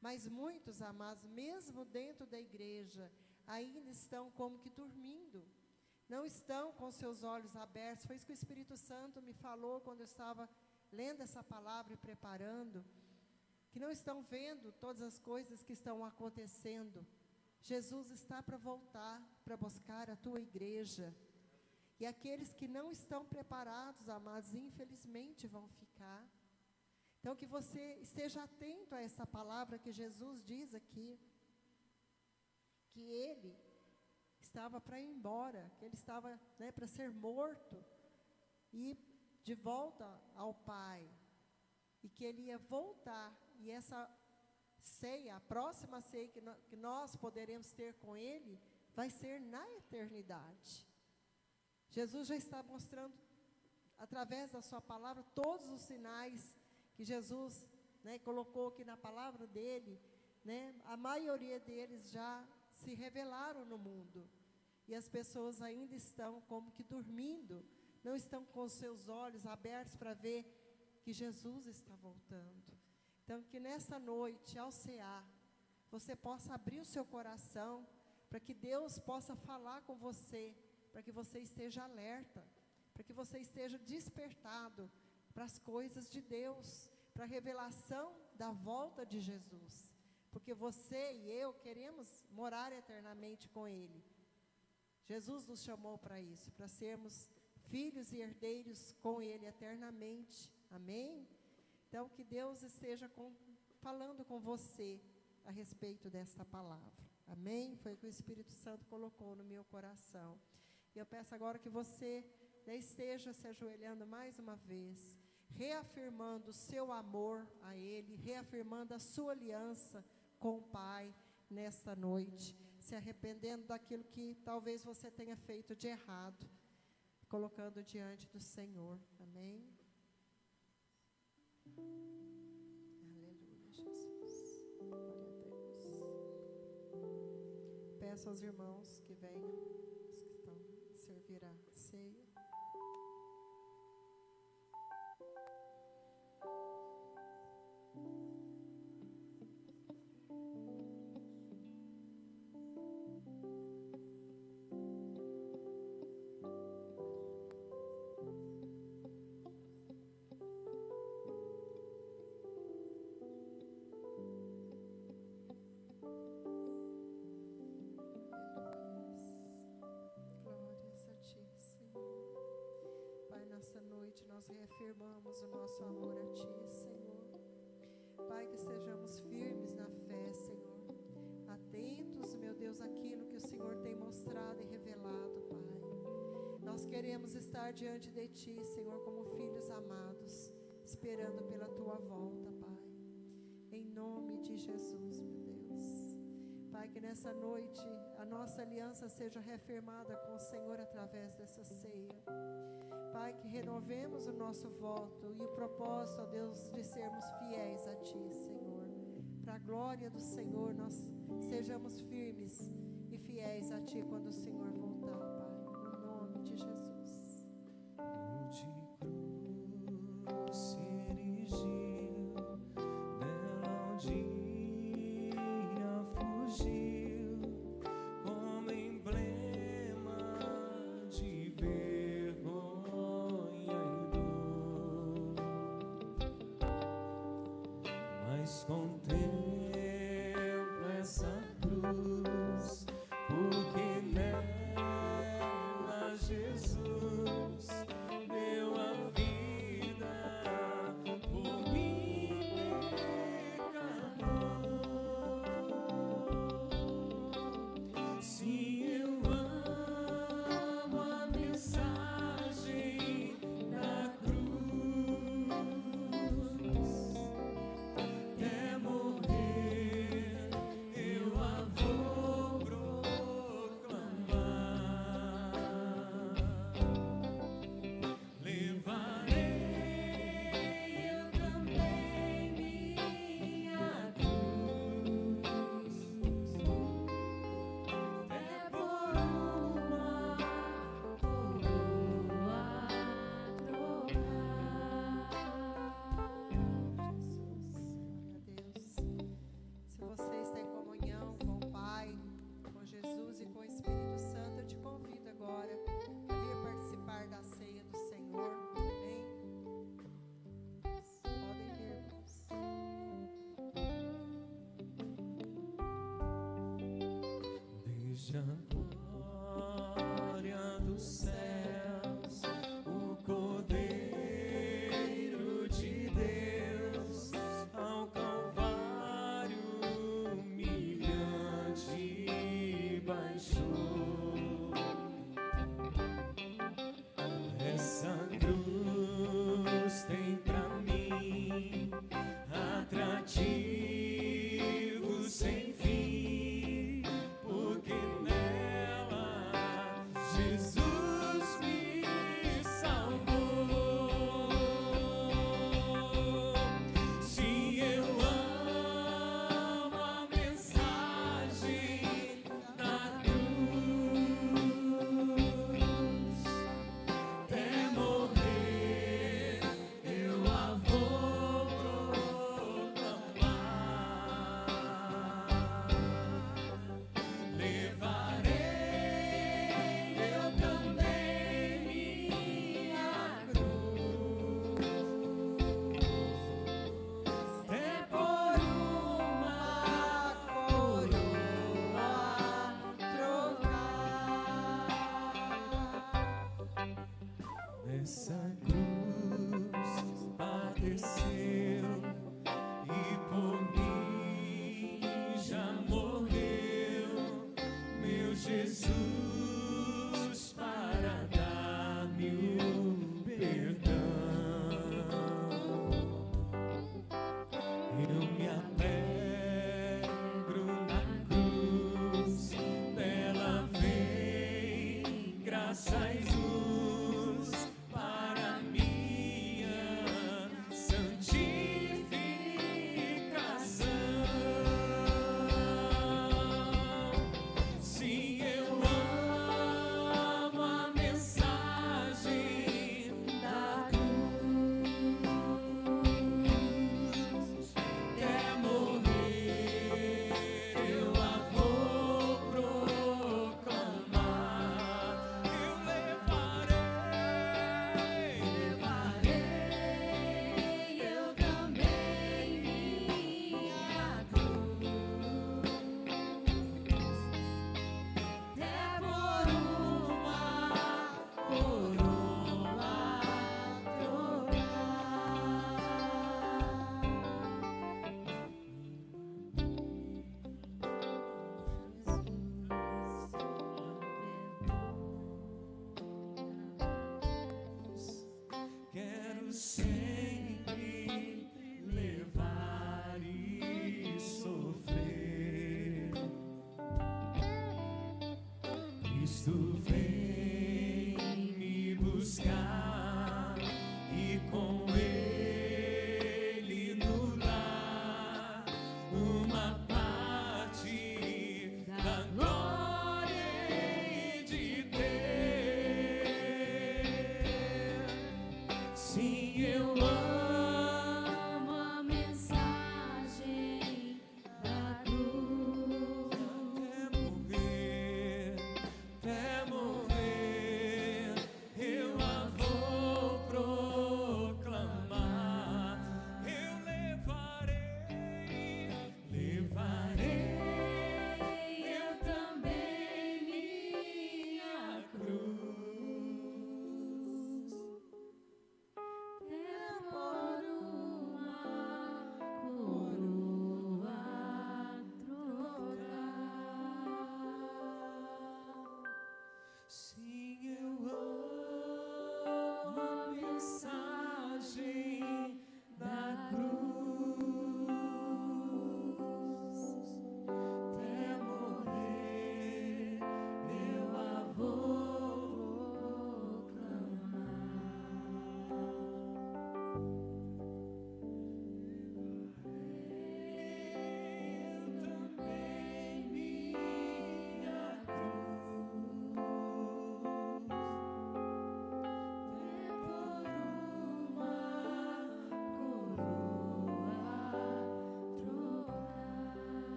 Mas muitos, amados, mesmo dentro da igreja, ainda estão como que dormindo. Não estão com seus olhos abertos. Foi isso que o Espírito Santo me falou quando eu estava lendo essa palavra e preparando. Que não estão vendo todas as coisas que estão acontecendo. Jesus está para voltar, para buscar a tua igreja. E aqueles que não estão preparados, amados, infelizmente vão ficar. Então que você esteja atento a essa palavra que Jesus diz aqui. Que ele estava para ir embora, que ele estava para ser morto e de volta ao Pai. e que Ele ia voltar, e essa ceia, a próxima ceia que nós poderemos ter com Ele, vai ser na eternidade. Jesus já está mostrando, através da sua palavra, todos os sinais que Jesus, né, colocou aqui na palavra dele, né, a maioria deles já se revelaram no mundo, e as pessoas ainda estão como que dormindo, não estão com os seus olhos abertos para ver que Jesus está voltando. Então, que nessa noite, ao cear, você possa abrir o seu coração, para que Deus possa falar com você, para que você esteja alerta, para que você esteja despertado para as coisas de Deus, para a revelação da volta de Jesus, porque você e eu queremos morar eternamente com Ele. Jesus nos chamou para isso, para sermos filhos e herdeiros com Ele eternamente, amém? Então, que Deus esteja falando com você a respeito desta palavra, amém? Foi o que o Espírito Santo colocou no meu coração. E eu peço agora que você esteja se ajoelhando mais uma vez, reafirmando o seu amor a Ele, reafirmando a sua aliança com o Pai nesta noite, se arrependendo daquilo que talvez você tenha feito de errado, colocando diante do Senhor, amém? Aleluia, Jesus, glória a Deus. Peço aos irmãos que venham, os que estão a servir a ceia. Nós reafirmamos o nosso amor a Ti, Senhor. Pai, que sejamos firmes na fé, Senhor. Atentos, meu Deus, àquilo que o Senhor tem mostrado e revelado, Pai. Nós queremos estar diante de Ti, Senhor, como filhos amados, esperando pela Tua volta, Pai. Em nome de Jesus, meu Deus. Pai, que nessa noite a nossa aliança seja reafirmada com o Senhor através dessa ceia. Pai, que renovemos o nosso voto e o propósito, ó Deus, de sermos fiéis a Ti, Senhor. Para a glória do Senhor, nós sejamos firmes e fiéis a Ti quando o Senhor voltar, Pai, no nome de Jesus. Cruz se erigiu, dela um dia fugiu, como emblema de contempla essa cruz, porque nela Jesus deu a vida por mim, pecador. Se eu amo a mensagem da cruz, morrer, eu a vou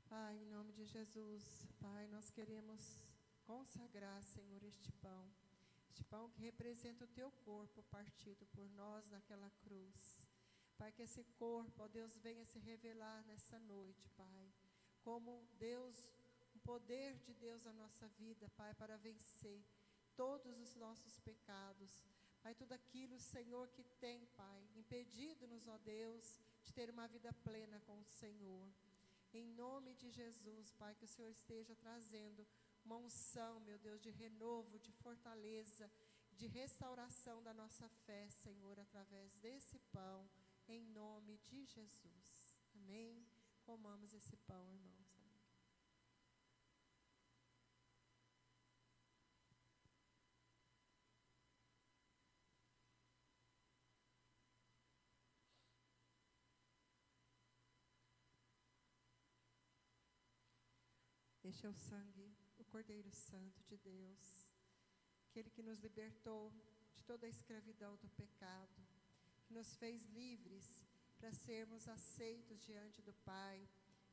Pai, em nome de Jesus, Pai, nós queremos consagrar, Senhor, este pão que representa o Teu corpo partido por nós naquela cruz. Pai, que esse corpo, ó Deus, venha se revelar nessa noite, Pai, como Deus, um poder de Deus na nossa vida, Pai, para vencer todos os nossos pecados. Pai, tudo aquilo, Senhor, que tem, Pai, impedido-nos, ó Deus, de ter uma vida plena com o Senhor. Em nome de Jesus, Pai, que o Senhor esteja trazendo uma unção, meu Deus, de renovo, de fortaleza, de restauração da nossa fé, Senhor, através desse pão, em nome de Jesus. Amém? Comamos esse pão, irmãos. Amém. Este é o sangue, o Cordeiro Santo de Deus, aquele que nos libertou de toda a escravidão do pecado, que nos fez livres para sermos aceitos diante do Pai,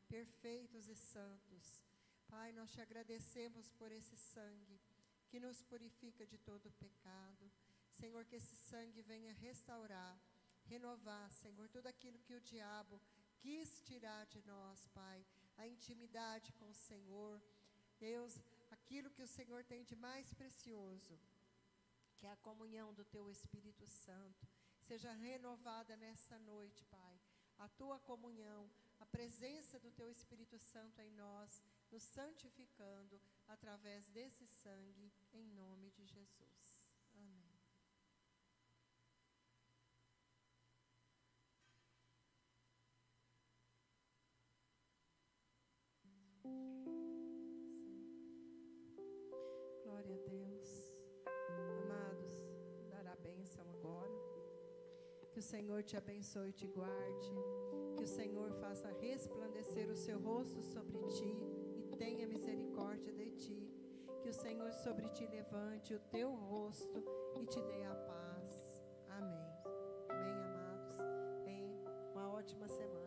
perfeitos e santos. Pai, nós te agradecemos por esse sangue que nos purifica de todo o pecado. Senhor, que esse sangue venha restaurar, renovar, Senhor, tudo aquilo que o diabo quis tirar de nós, Pai. a intimidade com o Senhor. Deus, aquilo que o Senhor tem de mais precioso, que é a comunhão do Teu Espírito Santo, seja renovada nessa noite, Pai. A Tua comunhão, a presença do Teu Espírito Santo em nós, nos santificando através desse sangue, em nome de Jesus. Amém. Glória a Deus. Amados, dará a bênção agora. Que o Senhor te abençoe e te guarde. Que o Senhor faça resplandecer o seu rosto sobre ti e tenha misericórdia de ti. Que o Senhor sobre ti levante o teu rosto e te dê a paz. Amém. Amém, amados. Tenha uma ótima semana.